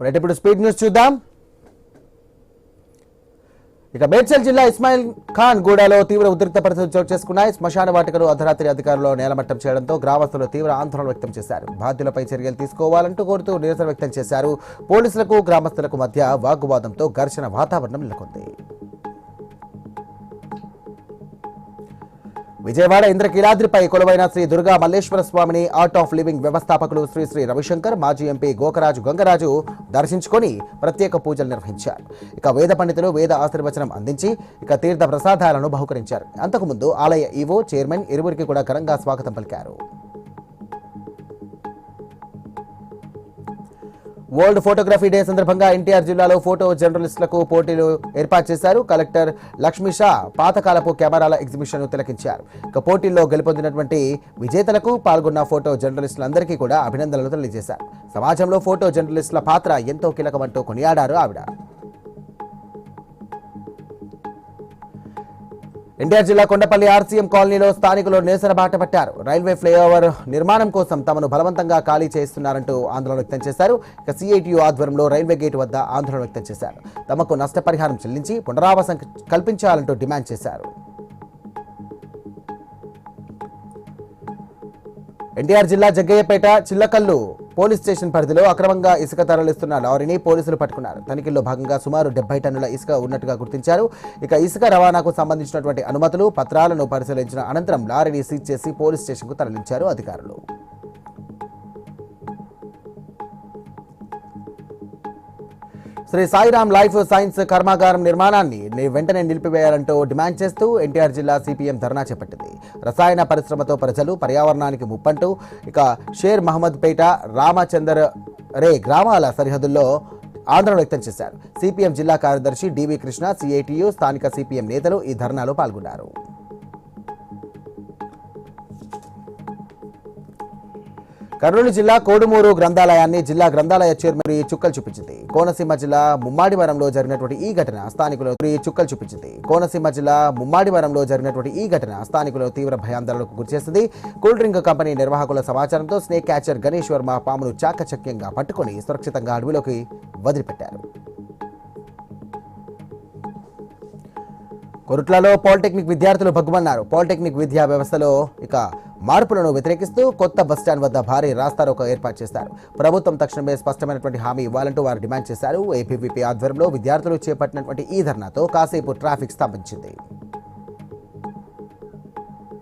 Right, ఇప్పుడు speed news చూద్దాం. ఇక మేడ్చల్ జిల్లా ఇస్మాయిల్ ఖాన్ గూడలో తీవ్ర ఉద్రిక్త పరిస్థితులు చోటు చేసుకున్నాయి. శ్మశాన వాటికలు అర్ధరాత్రి అధికారులు నేలమట్టం చేయడంతో గ్రామస్తులు తీవ్ర ఆందోళన వ్యక్తం చేశారు. బాధ్యులపై చర్యలు తీసుకోవాలంటూ కోరుతూ నిరసన వ్యక్తం చేశారు. పోలీసులకు గ్రామస్తులకు మధ్య వాగ్వాదంతో ఘర్షణ వాతావరణం నెలకొంది. విజయవాడ ఇంద్రకీలాద్రిపై కొలువైన శ్రీ దుర్గా మల్లేశ్వర స్వామిని ఆర్ట్ ఆఫ్ లివింగ్ వ్యవస్థాపకులు శ్రీ రవిశంకర్, మాజీ ఎంపీ గోకరాజు గంగరాజు దర్శించుకొని ప్రత్యేక పూజలు నిర్వహించారు. ఇక వేద పండితులు వేద ఆశీర్వచనం అందించి తీర్థ ప్రసాదాలను బహుకరించారు. అంతకుముందు ఆలయ ఈవో, చైర్మన్ ఇరువురికి కూడా ఘనంగా స్వాగతం పలికారు. వరల్డ్ ఫోటోగ్రఫీ డే సందర్భంగా ఎన్టీఆర్ జిల్లాలో ఫోటో జర్నలిస్టులకు పోటీలు ఏర్పాటు చేశారు. కలెక్టర్ లక్ష్మీ షా పాతకాలపు కెమెరాల ఎగ్జిబిషన్ తిలకించారు. పోటీల్లో గెలుపొందినటువంటి విజేతలకు పాల్గొన్న ఫోటో జర్నలిస్టులందరికీ కూడా అభినందనలు తెలియజేశారు. సమాజంలో ఫోటో జర్నలిస్టుల పాత్ర ఎంతో కీలకమంటూ కొనియాడారు ఆవిడ. ఎన్టీఆర్ జిల్లా కొండపల్లి ఆర్సీఎం కాలనీలో స్థానికులు నిరసన బాట పట్టారు. రైల్వే ఫ్లైఓవర్ నిర్మాణం కోసం తమను బలవంతంగా ఖాళీ చేస్తున్నారంటూ ఆందోళన వ్యక్తం చేశారు. సిఐటియు ఆధ్వర్యంలో రైల్వే గేటు వద్ద ఆందోళన వ్యక్తం చేశారు. తమకు నష్టపరిహారం చెల్లించి పునరావాసం కల్పించాలంటూ డిమాండ్ చేశారు. ఎన్టీఆర్ జిల్లా జగ్గయ్యపేట చిల్లకల్లు పోలీస్ స్టేషన్ పరిధిలో అక్రమంగా ఇసుక తరలిస్తున్న లారీని పోలీసులు పట్టుకున్నారు. తనిఖీల్లో భాగంగా సుమారు 70 టన్నుల ఇసుక ఉన్నట్టుగా గుర్తించారు. ఇసుక రవాణాకు సంబంధించినటువంటి అనుమతులు, పత్రాలను పరిశీలించిన అనంతరం లారీని సీజ్ చేసి పోలీస్ స్టేషన్కు తరలించారు అధికారులు. శ్రీ సాయిరాం లైఫ్ సైన్స్ కర్మాగారం నిర్మాణాన్ని వెంటనే నిలిపివేయాలంటూ డిమాండ్ చేస్తూ ఎన్టీఆర్ జిల్లా సిపిఎం ధర్నా చేపట్టింది. రసాయన పరిశ్రమతో ప్రజలు, పర్యావరణానికి ముప్పంటూ షేర్ మహమ్మద్ పేట, రామచందర్ రే గ్రామాల సరిహద్దుల్లో ఆందోళన వ్యక్తం చేశారు. సిపిఎం జిల్లా కార్యదర్శి డివి కృష్ణ, సిఐటియు, స్థానిక సిపిఎం నేతలు ఈ ధర్నాలో పాల్గొన్నారు. కర్నూలు జిల్లా కోడుమూరు గ్రంథాలయాన్ని జిల్లా గ్రంథాలయ చైర్మన్ చుక్కలు చూపించింది. కోనసీమ జిల్లా ముమ్మాడివరంలో జరిగినటువంటి ఈ ఘటన స్థానికులు తీవ్ర భయాందోళనకు గురిచేసింది. కూల్ డ్రింక్ కంపెనీ నిర్వాహకుల సమాచారంతో స్నేక్ క్యాచర్ గణేష్ వర్మ పామును చాకచక్యంగా పట్టుకుని సురక్షితంగా అడవిలోకి వదిలిపెట్టారు. కొరుట్లలో పాలిటెక్నిక్ విద్యార్థులు భగ్గుమన్నారు. పాలిటెక్నిక్ విద్యా వ్యవస్థలో మార్పులను వ్యతిరేకిస్తూ కొత్త బస్టాండ్ వద్ద భారీ రాస్తారోకో ఏర్పాటు చేశారు. ప్రభుత్వం తక్షణమే స్పష్టమైనటువంటి హామీ ఇవ్వాలంటూ వారు డిమాండ్ చేశారు. ఏపీవీపీ ఆధ్వర్యంలో విద్యార్థులు చేపట్టినటువంటి ఈ ధర్నాతో కాసేపు ట్రాఫిక్ స్తంభించింది.